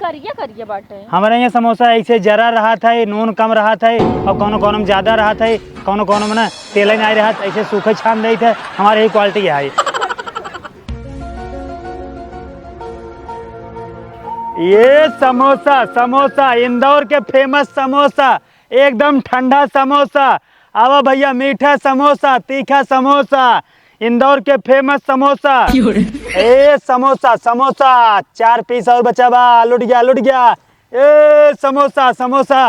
करिए करिए बाटे। हमारे यहाँ समोसा ऐसे जरा रहा था, नून कम रहा था और कोनो कोनो में ज्यादा रहा था, कोनो कोनो में ना तेल नहीं रहा, ऐसे सूखे छान रही थे। हमारे यही क्वालिटी है। ये समोसा समोसा इंदौर के फेमस समोसा, एकदम ठंडा समोसा। आवा भैया, मीठा समोसा, तीखा समोसा, इंदौर के फेमस समोसा। ए समोसा समोसा 4 पीस और बचा बा, लुट गया लुट गया। ए समोसा समोसा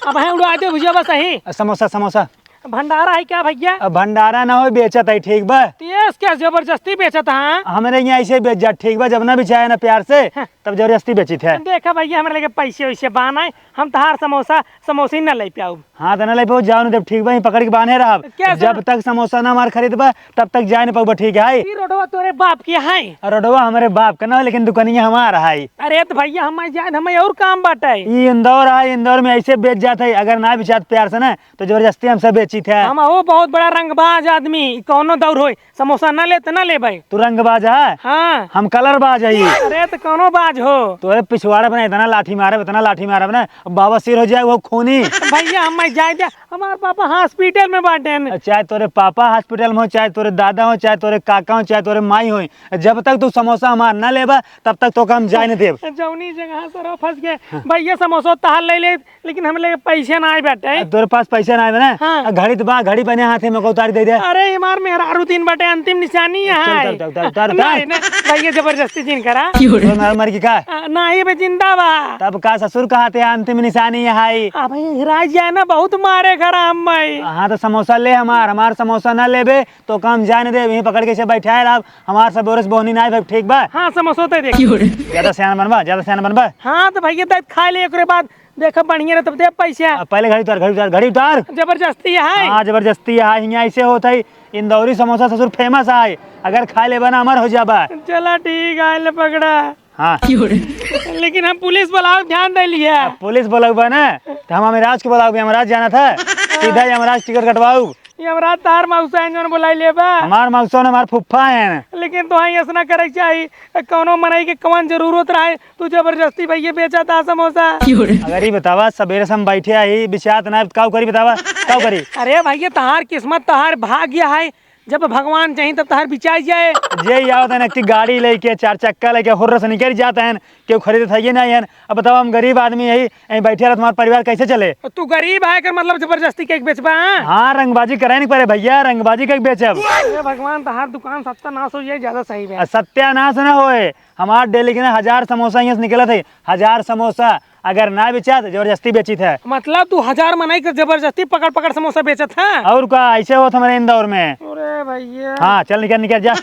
अब है उड़ा दे भुजिया बस सही। समोसा समोसा भंडारा है क्या भैया? भंडारा ना हो, बेचत है ठीक बा। तेज क्या जबरदस्ती बेचत है? हमारे यहाँ ऐसे बेच जा ठीक बा, जब ना बिछाए ना प्यार से तब जबरदस्ती बेची थे। देखा भैया हमारे लगे पैसे वैसे बाना, हम तहार समोसा समोसे न ले पाऊ। हाँ तो ना ले पाओ, जाओ ना, जब ठीक बा पकड़ के बांधे रहा। जब तक समोसा ना हमारे खरीद बा तब तक जाए ना पाऊ। ठीक है, रोडवा तोरे बाप के है? रोडवा हमारे बाप का ना, लेकिन दुकानिया हमारा है। अरे तो भैया हम जाए, हमें और काम बाटे। ये इंदौर है, इंदौर में ऐसे बेच जाता है। अगर ना बिचात प्यार से ना तो जबरदस्ती हमसे बेची थे। हम वो बहुत बड़ा रंगबाज आदमी, कौनो दौर हो समोसा न ले तो न ले भाई। तू रंगबाज है? हाँ हम कलर बाज है। अरे तो कौनो बाज हो तो पिछवाड़ा बना, इतना लाठी मारे इतना लाठी मारे बना, बाबा सिर हो जाए वो खूनी। भैया हम जाए दे, हमारे पापा हॉस्पिटल में बाटे। चाहे तोरे पापा हॉस्पिटल में हो, चाहे तोरे दादा हो, चाहे तोरे काका हो, चाहे तोरे माई हो, जब तक तू समोसा हमार ना लेबा तब तक तो हम जाए न देव। जौनी जगह सर फंस गए भैया, समोसा तहार ले ले, लेकिन हम लेके पैसे ना आए बैठे। तोरे पास पैसा ना है ना? हाँ। घड़ी तो बा, घड़ी बने हाथ में को उतार दे दे। अरे हमार मेहरारू दिन बाटे, अंतिम निशानी है। भैया जबरदस्ती जिन करा मर की का ना ही जिंदा बा। तब का ससुर कहते हैं अंतिम निशानी है। भाई राज जाए ना, बहुत मारे खरा हम भाई। हाँ तो समोसा ले, हमार समोसा ना लेबे तो काम जाने दे, यहीं पकड़ के से बैठा है। हमार सब बोरस बोहनी ना है, ठीक बा? हाँ समोसा तो देख, ज्यादा सियान बनबा, ज्यादा सियान बनबा। हाँ तो भैया दाद खा ले, एक बाद देखा बढ़िया रहे तब दे पैसा। पहले घड़ी उतार, घड़ी उतार, घड़ी उतार। जबरदस्ती है। हाँ जबरदस्ती है, यहाँ ऐसे होता है। इंदौरी समोसा ससुर फेमस है, अगर खा ले बना अमर हो जाबा। चला ठीक है, ले पकड़ा। हाँ लेकिन हम पुलिस बुलाओ, ध्यान दे लिया। पुलिस बोला ना तो हम यमराज को बुलाओगे, यमराज जाना था सीधा यमराज टिकट कटवाऊ। यमराज तार मौसा जो बुलाई ले बा। हमार मौसो ने हमार फुफ्फा है। लेकिन तो ऐसा ना करे चाहिए, कौनो मनाई के कौन जरूरत रहे, तू जबरदस्ती भैया बेचा था समोसा। अगर ही बतावा सवेरे से हम बैठे आई बिछात ना, का करी बतावा, का करी? अरे भैया तहार किस्मत, तहार भाग्य है, जब भगवान चाहिए तब तहार बिचाई जाए। जे आवत है कि गाड़ी लेके 4 चक्का लेके हुर्र से निकल जाता है, क्यों खरीदे था ये नहीं है। अब बताओ हम गरीब आदमी यही बैठे रहे, तुम्हारा परिवार कैसे चले? तू गरीब है कर मतलब जबरदस्ती केक बेचबा? हाँ रंगबाजी करे नहीं पड़े भैया, रंगबाजी केक बेचब। भगवान तहार दुकान सत्यानाश हो जाए, ज्यादा सही है। सत्यानाश न होए, हमार डेली के 1000 समोसा यहाँ से निकला थे। 1000 समोसा अगर ना बेचा तो जबरदस्ती बेची थे। मतलब तू 1000 मनाई कर जबरदस्ती पकड़ पकड़ समोसा बेचत है? और का ऐसे हो हमारे इंदौर में। अरे भैया हाँ चल निकल निकल जा,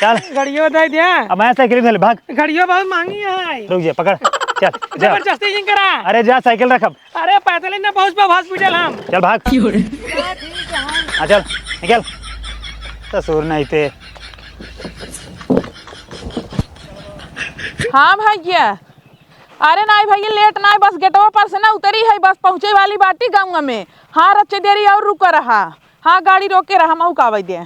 चल। घड़ियों दे दिया। अब मैं साइकिल भाग। घड़ियों बहुत महंगी है। रुक जा, पकड़, चल जा। जबरदस्ती जिन करा। अरे जा साइकिल रख अब। अरे पैदल ही ना पहुँच पाओ हॉस्पिटल हम। चल भाग। हाँ चल निकल, ससुर नहीं थे। हाँ भैया, अरे नहीं भैया लेट नहीं, बस गेटवा पर से ना उतरी है, बस पहुँचे वाली बाटी गाँव में। हाँ रच्चे देरी और रुक रहा। हाँ गाड़ी रोके रहा, मऊ कावे दे।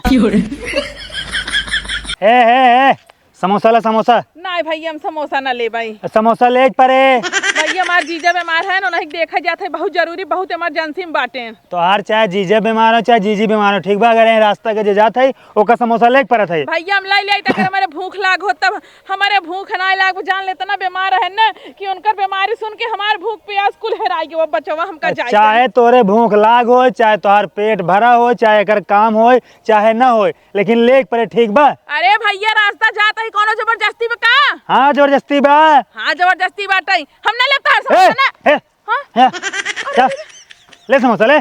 ए समोसा ला समोसा। नहीं भैया हम समोसा ना ले भाई। समोसा ले परे भैया हमार जीजा बीमार है ना, नहीं देखा जाता है, बहुत जरूरी, बहुत इमरजेंसी में बाटे। तो हर चाहे जीजा बीमार हो चाहे जीजी बीमार हो, ठीक बा? अगर रास्ता के जे जात है ओका समोसा ले पड़त है। भैया हम ले तक हमारे भूख लाग हो, तब हमारे भूख ना लाग, जान लेता ना बीमार है ना कि उनकर बीमारी सुन के हमार भूख प्यास कुल हेराई वो बचवा हमका जाए। चाहे तोरे भूख लाग हो, चाहे तोहार पेट भरा हो, चाहे अगर काम हो चाहे ना हो, लेकिन ले पड़े, ठीक बा? अरे भैया रास्ता जाता है कोनो जबरदस्ती में का? हाँ जबरदस्ती बा। हाँ जबरदस्ती बात है, हम ना लेता है समोसा ना। हाँ? चल ले समोसा ले,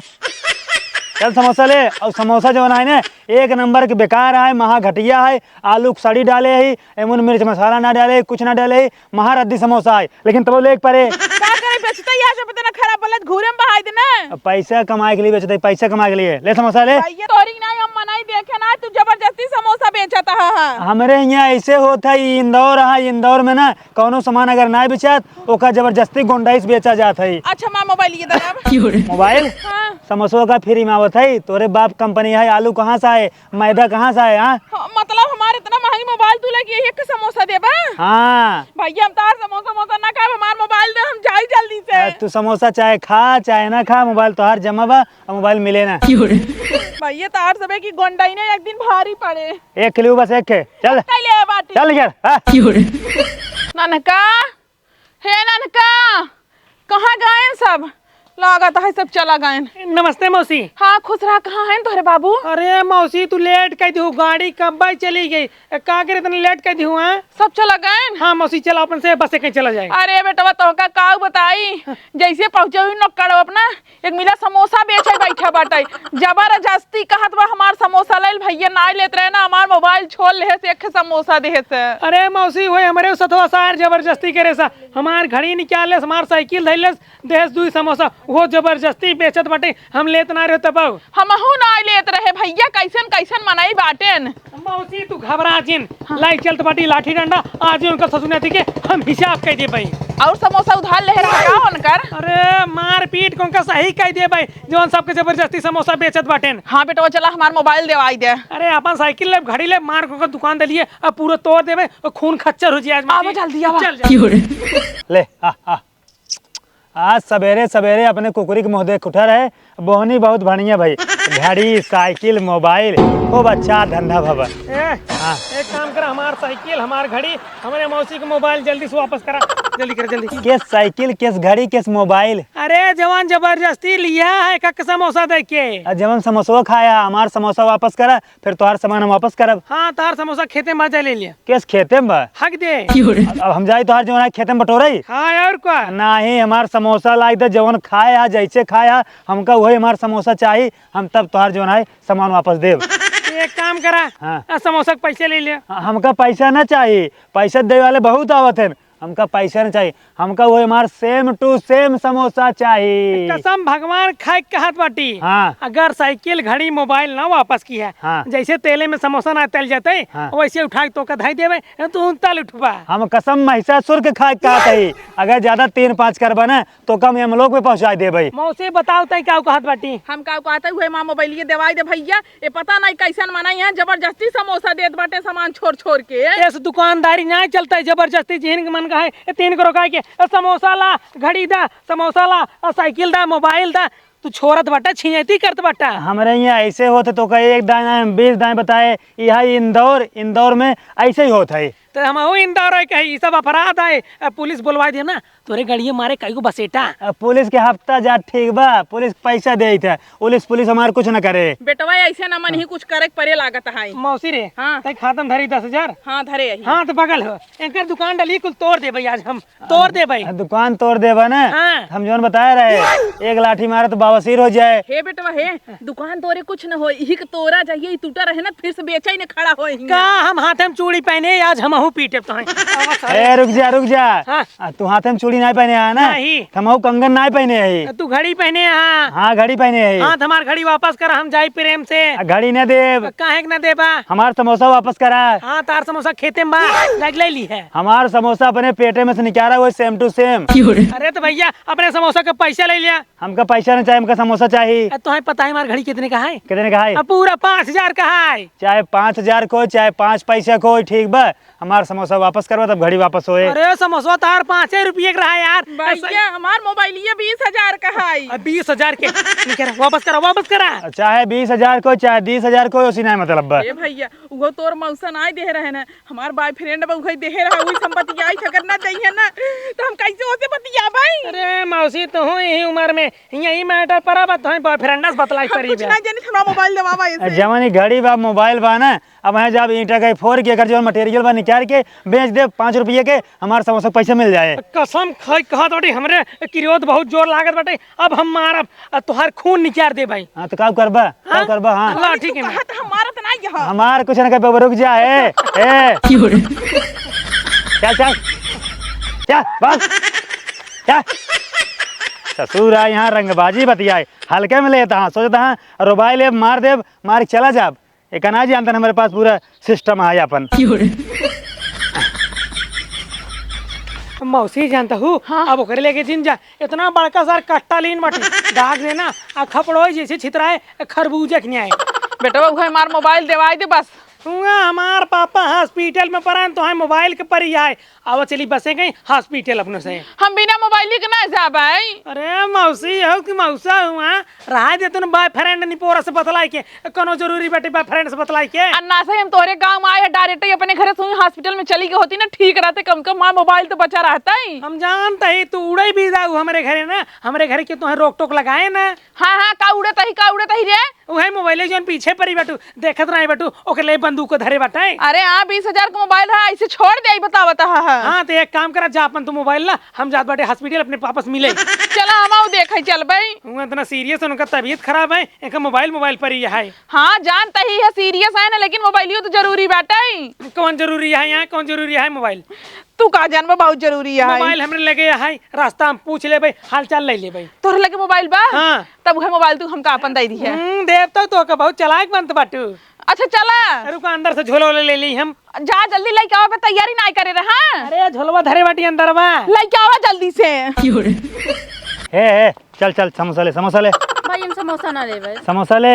चल समोसा ले। और समोसा जो है ना एक नंबर के बेकार है, महा घटिया है। आलू सड़ी डाले है, एमुन मिर्च मसाला ना डाले, कुछ ना डाले, महारद्दी समोसा है, लेकिन तब ले परे। करे बेचता ही आज पता ना खराब बलत घूरे में बहाई देना अब पैसा कमाए के लिए बेचते, पैसा कमाए के लिए। ले समोसा ले। भैया तोरी नहीं हम मनाई देखे ना तू जबरदस्ती समोसा बेचता है। हमारे यहाँ ऐसे होता है, इंदौर है, इंदौर में ना कौनो सामान अगर ना बेचात ओका जबरदस्ती गुंडाइस बेचा जाता है। अच्छा मां मोबाइल ये दे मोबाइल हाँ। समोसों का फ्री में आवत है। तोरे बाप कंपनी है, आलू कहाँ से आए, मैदा कहाँ से आए? हाँ मतलब हमारे इतना महंगी मोबाइल तू लेके एक समोसा देबा? हाँ भैया हम तार समोसा ना खा, हमार मोबाइल दे, हम जाई जल्दी से। तू समोसा चाहे खा चाहे ना खा, मोबाइल तो हर जमा बा और मोबाइल मिले ना। भैया तार सबे की गोंडाई ने एक दिन भारी पड़े। एक किलो बस, एक खे चल ले बाटी चल यार। हाँ। ननका हे ननका कहाँ गए सब? लागत है सब चला गए। नमस्ते मौसी। हाँ खुश रहा। कहाँ है तोरे बाबू? अरे मौसी तू लेट कर दी, गाड़ी कब चली गई, का करे इतने लेट कर दी? सब चला गए? हाँ मौसी चला अपन से बस से कहीं चला जाए। अरे बेटा तो का काऊ बताई, जैसे पहुंचे हुई नक्कड़ अपना एक मिला समोसा बेचे बैठा बाटे, जबरदस्ती कहत बा हमार समोसा ले। भैया ना लेत रहे ना, हमार मोबाइल छोड़ ले से एक समोसा दे से। अरे मौसी वही हमारे सतवा सार जबरदस्ती करे सा, हमार घड़ी निकाले, हमार साइकिल धैले देश दुई समोसा, वो जबरदस्ती बेचत बाटे, हम लेत ना रहे तब। हमहू ना लेत रहे भैया, कैसन कैसन मनाई बाटेन। मौसी तू घबरा जिन, लाई चलत बाटी लाठी डंडा, आज उनका ससुने के हम हिसाब कह दे भाई। और समोसा उधार ले रहा उनकर। अरे मार पीट को सही कह दे भाई, जो सबके जबरदस्ती समोसा बेचत बाटेन। हाँ बेटा चला हमार मोबाइल देवाई दे। अरे अपन साइकिल ले घड़ी ले मार को दुकान दे लिए, अब पूरा तोड़ देवे और खून खच्चर हो जाए। आवा जल्दी आवा। ले आज सवेरे सवेरे अपने कुकुरी के मुँह देख उठा रहे, बोहनी बहुत बढ़िया भाई। घड़ी साइकिल मोबाइल खूब अच्छा धंधा भवा। हाँ। एक काम कर, हमार साइकिल हमार घड़ी हमारे मौसी को मोबाइल जल्दी से वापस करा, जल्दी कर जल्दी। किस साइकिल किस घड़ी किस मोबाइल? अरे जवान जबरदस्ती लिया है का समोसा दे के। जब हम समोसा खाया, हमार समोसा वापस करा, फिर तुम्हार सामान हम वापस करब। हाँ तार समोसा खेते में ले लिया। किस खेते में बा? हक दे। अब हम जाए तो हर जवान खेते में बटोरई। हाँ और क्या? नहीं, हमार समोसा लाई दे, जवन खाया जैसे खाया हमका वही हमार समोसा चाहिए, हम तब तोहार जवन है सामान वापस देव। एक काम करा, हाँ। समोसा के पैसे ले लिया। हमका पैसा ना चाहिए, पैसा दे वाले बहुत आवत है, हमका पैसा नहीं चाहिए, हमका वही हमार सेम टू सेम समोसा चाहिए। कसम भगवान खाए कहत बाटी। हाँ। अगर साइकिल घड़ी मोबाइल ना वापस की है, हाँ। जैसे तेले में समोसा ना तल जाते, हाँ। वैसे उठा तो का धाई देवे, तू तल उठवा। हम कसम महिषासुर के खाए का कही, अगर ज्यादा 3-5 करबा ना तो कम हम लोग पे पहुँचा दे भाई। मौसी बताओ तय क्या कहत बाटी? हम का कहते हुए मां मोबाइल ये देवाई दे भैया, ये पता नहीं कैसन मनाई है, जबरदस्ती समोसा देत बाटे सामान छोड़ छोड़ के। इस दुकानदारी ना चलता है, जबरदस्ती जिन मन का है 3 करो का के समोसा ला, घड़ी दा, समोसा ला, साइकिल दा, मोबाइल दा, तू छोड़त बाटा, छिनैती करत बाटा। हमारे यहाँ ऐसे होते तो कई एक दाना 20 दाएं बताए, यह इंदौर में ऐसे ही होता है। तो हम इंदौर है कही सब अपराध है, पुलिस बुलवा दिया ना, तोरे गाड़िए मारे कई को बसेटा। पुलिस के हफ्ता जा ठीक बा, पुलिस पैसा दे थे, पुलिस हमारे कुछ न करे। बेटवा ऐसे ना मन ही कुछ करे परे लागत है। मौसी रे हाँ। तय खातम धरी 10,000। हाँ धरे यही। हाँ तो बगल हो एक दुकान डली कुल तोड़ दे भाई, आज हम तोड़ दे भाई। दुकान तोड़ देबा ना। हाँ। हम जोन बताए रहे, एक लाठी मारे तो बावसीर हो जाए। हे बेटवा हे, दुकान तोरे कुछ न हो, यही के तोरा चाहिए, ई टूटा रहे ना फिर से बेचा ही न खड़ा हो। का हम हाथ में चूड़ी पहने, आज हम पीटे तो हैं। ए रुक जा। हाँ। तू हाथ में चूड़ी नहीं पहने है ना? नहीं। हम कंगन नहीं पहने है। तू घड़ी पहने। हाँ हाँ घड़ी पहने है। हाँ हमार घड़ी वापस कर, हम जाई प्रेम से। घड़ी न दे, काहे न देबा? हमार समोसा वापस करा। हाँ तार समोसा खेते में लग ले ली है। हमार समोसा अपने पेटे में से निकाला हुआ सेम टू सेम। अरे तो भैया अपने समोसा का पैसा ले लिया। हमका पैसा नहीं चाहिए, हमका समोसा चाहिए। तुम्हें पता है हमारी घड़ी कितने का है? कितने का है? पूरा 5,000 का है। चाहे 5,000 को चाहे 5 पैसा को ठीक बा, हमार समोसा वापस करवा तब घड़ी वापस होए। अरे समोसा तार 5 रुपये का रहा यार। भैया हमार मोबाइल ये 20,000 का है। 20,000 के वापस करा। चाहे 20,000 को चाहे 30,000 को, उसी नहीं मतलब बा। ए भैया वो तोर मौसा ना दे रहे ना, हमार बॉयफ्रेंड बा उहे दे रहा, वही संपत्ति आई ठकर ना दई है ना, तो हम कैसे होसे बतिया भाई? अरे मौसी तो हूं यही उम्र में यही मैटर पर बत है, बॉयफ्रेंड से बतलाई हम परी कुछ ना जाने, हमरा मोबाइल देवावा ऐसे। जवानी घड़ी बा मोबाइल बा ना, अब है जब ईंटा का फोड़ के अगर जो मटेरियल बा निकाल के बेच दे 5 रुपये के, हमारे समोसा पैसे मिल जाए। कसम खाई कहत बाटी, हमरे किरोध बहुत जोर लागत बाटे, अब हम मारब तोहार खून निकाल दे भाई। हाँ तो का करबा? हाँ ला ठीक है ना। कहत हमारा तो नहीं है। हमार कुछ न कर, रुक जा। ए चल बस चल। ससुर है यहाँ रंगबाजी बतियाए हल्के में लेता हाँ सोचता हाँ रोबाई ले मार दे मार के चला जाब एक अनाज जानता हमारे पास पूरा सिस्टम है अपन मौसी जानता हूँ अब ओकरे लेके जिन जा इतना बड़का सार कट्टा लीन बाटे दाग देना अखा पड़ो जैसे छितराए खरबूजा के न्याय बेटा वो हमार मोबाइल देवाई दे बस। हमार पापा हॉस्पिटल में पड़ा तो है मोबाइल के परी आए अब चली बसे गई हॉस्पिटल अपने से हम बिना मोबाइल के ना जा भाई। अरे मौसी हो कि मौसा हुआ रहा दे तुम बॉयफ्रेंड नहीं पोरा से बतलाई के कोनो जरूरी बेटे बॉयफ्रेंड से बतलाई के अन्ना से हम तोरे गांव में आए डायरेक्ट ही अपने घर से हॉस्पिटल में चली गई होती ना ठीक रहते कम कम मां मोबाइल तो बचा रहता ही। हम जानते ही तू उड़े भी जाऊ हमारे घरे ना हमारे घर के तुम्हें रोक टोक लगाए ना। हाँ हाँ का उड़े तही रे वही मोबाइल जो पीछे पड़ी बैठू देखत रहे बैठू ओके ले बंदूक को धरे बाटे। अरे हाँ 20,000 का मोबाइल है ऐसे छोड़ दे बता बता। हाँ तो एक काम करा जा अपन तू मोबाइल ना हम जात बाटे हॉस्पिटल अपने पापस मिले चला हम देख चल भाई इतना सीरियस है उनका तबीयत खराब है एक मोबाइल पर ही है। हाँ जानता ही है सीरियस है ना लेकिन मोबाइल तो जरूरी बाटा ही। कौन जरूरी है यहाँ कौन जरूरी है मोबाइल तू का जानबा बहुत जरूरी है मोबाइल हमने लगे है रास्ता हम पूछ ले भाई हाल चाल ले ले भाई तोरे लगे मोबाइल बा। हाँ तब है मोबाइल तू हमका अपन दे दी है देवता तो का बहुत चलाक बनत बाटू। अच्छा चला रुका अंदर से झोला ले ली हम जा जल्दी लेके आओ तैयारी नहीं करे रहा। अरे झोलवा धरे बाटी अंदर में लेके आओ जल्दी से। हे चल चल समोसा ले भाई हम समोसा ना लेबै समोसा ले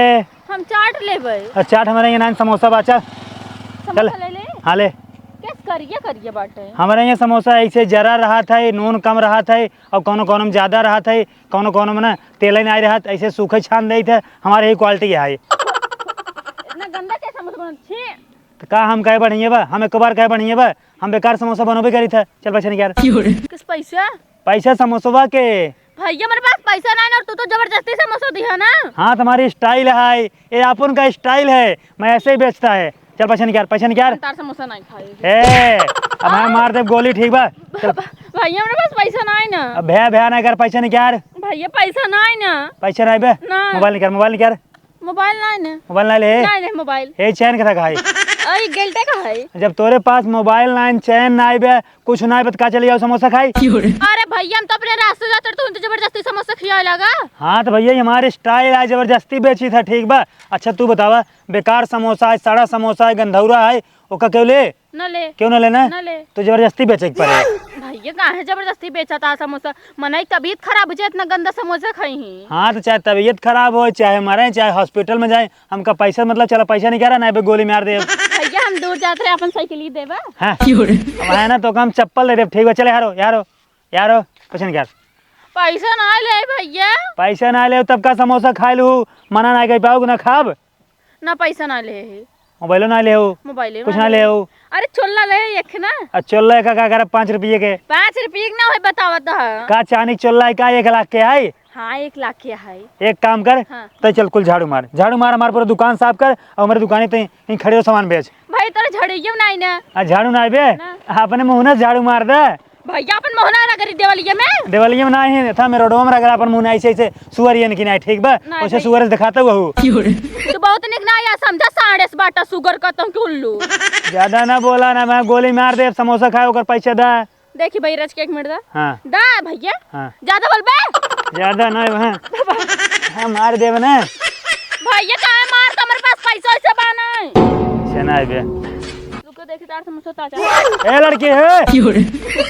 हम चाट लेबै चाट हमारे यहाँ समोसा बाचा चल समोसा ले ले हाँ ले कैस करिए बाटे हमारे यहाँ समोसा ऐसे जरा रहा था नून कम रहा था और कोनो कोनो में ज़्यादा रहा था कोनो कोनो में ना तेल नहीं रहा ऐसे सूखे छान दे थे हमारे ही क्वालिटी है इतना गंदा कैसे समोसा बनत छी तो का हम कहे बढ़िए बा हम एक बार कहे बढ़िए बा हम बेकार समोसा बनोबे करी था चल पैसा नहीं यार किस पैसा पैसा समोसा के भैया मेरे पास पैसा नहीं और तू तो जबरदस्ती समोसा दिया ना। हाँ तुम्हारी स्टाइल है ये अपन का स्टाइल है मैं ऐसे ही बेचता है चल पैसा नहीं यार तार समोसा नहीं खाई ए अब हम मार दे गोली ठीक बा चल भैया मेरे पास पैसा नहीं ना अब भैया नहीं कर पैसा नहीं यार भैया पैसा नहीं ना पैसा नहीं बे नहीं। मोबाइल नहीं मोबाइल नहीं ना मोबाइल नहीं ले नहीं मोबाइल ए चैन के था अरे गेल्टे का है जब तोरे पास मोबाइल नहीं चैन नहीं बे कुछ नहीं बत का चली जाओ समोसा खाई अरे भैया हम तो अपने रास्ते जाते तू तो जबरदस्ती समोसा खिया लगा। हाँ तो भैया हमारे स्टाइल है जबरदस्ती बेची था ठीक बा। अच्छा तू बतावा बेकार समोसा है सड़ा समोसा है गंधौरा है ओका क्यों ले न ले क्यों ना लेना न ले तो जबरदस्ती बेचे के पड़े भैया कहाँ है जबरदस्ती बेचा था समोसा मनाई तबीयत खराब हो जाए इतना गंदा समोसा खाई ही। हाँ तो चाहे तबीयत खराब हो चाहे मरे चाहे हॉस्पिटल में जाए हमका पैसा मतलब चला पैसा नहीं कह रहा ना बे गोली मार दे भैया हम दूर जाते रहे अपन साइकिल ही देबा। हाँ अब है ना तो हम चप्पल ले दे ठीक बा चले यारो कुछ नहीं कर पैसा ना ले भैया पैसा ना ले तब का समोसा खा लू मना ना कर पाओगे ना खाब ना पैसा ना ले मोबाइलो ना ले मोबाइल कुछ ना ले अरे छोला ले एक ना चोल्ला का क्या 5 रुपये के 5 रुपये ना है बतावा था का चांदी चोल्ला है का 1 लाख के है। हाँ 1 लाख के है। एक काम कर हाँ। तो चल कुल झाड़ू मार हमारे पूरा दुकान साफ कर और हमारी दुकान तो खड़े हो सामान बेच भाई तेरा झड़ियो नहीं ना झाड़ू ना बे अपने मुँह झाड़ू मार दे भैया अपन मोहना ना करी देवलिया में देवलिया में नहीं था मैं रोडवा में रख अपन मुँह ऐसे ऐसे सुअर ये नहीं ठीक बा वैसे सुअर से दिखाता हुआ तो बहुत निक ना या समझा 8.5 बाटा शुगर का तुम क्यों उल्लू ज्यादा ना बोला ना मैं गोली मार दे समोसा खाए ओकर पैसा दा देखी भाई रच के 1 मिनट दा हाँ दा भैया हाँ ज्यादा बोल बे ज्यादा ना हाँ मार दे ना भैया कहाँ मार तो हमारे पास पैसा ऐसे बाना चना बे रुको देखी तार समोसा ताजा ए लड़की है